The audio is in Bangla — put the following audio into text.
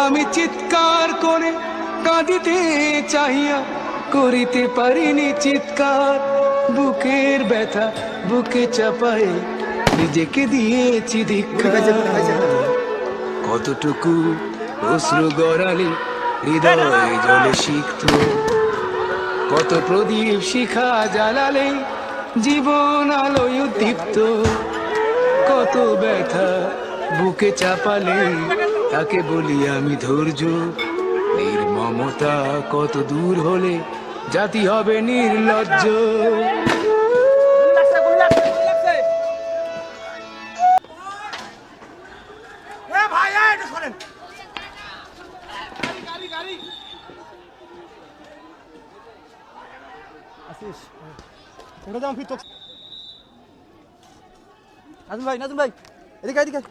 আমি চিৎকার করে কাঁদিতে চাহিয়া করিতে পারিনি চিৎকার, বুকের ব্যথা বুকে চাপায়ে নিজেকে দিয়েছি ধিক্কার। কতটুকু অশ্রু গড়ালে হৃদয় জলে সিক্ত, কত প্রদীপ শিখা জ্বালালে জীবন আলোয় উদ্দীপ্ত, কত ব্যথা বুকে চাপালে তাকে বলি আমি ধৈর্য। নির্মমতা কত দূর হলে জাতি হবে নির্লজ্জ। নাজুম ভাই, এদিকে এদিকে।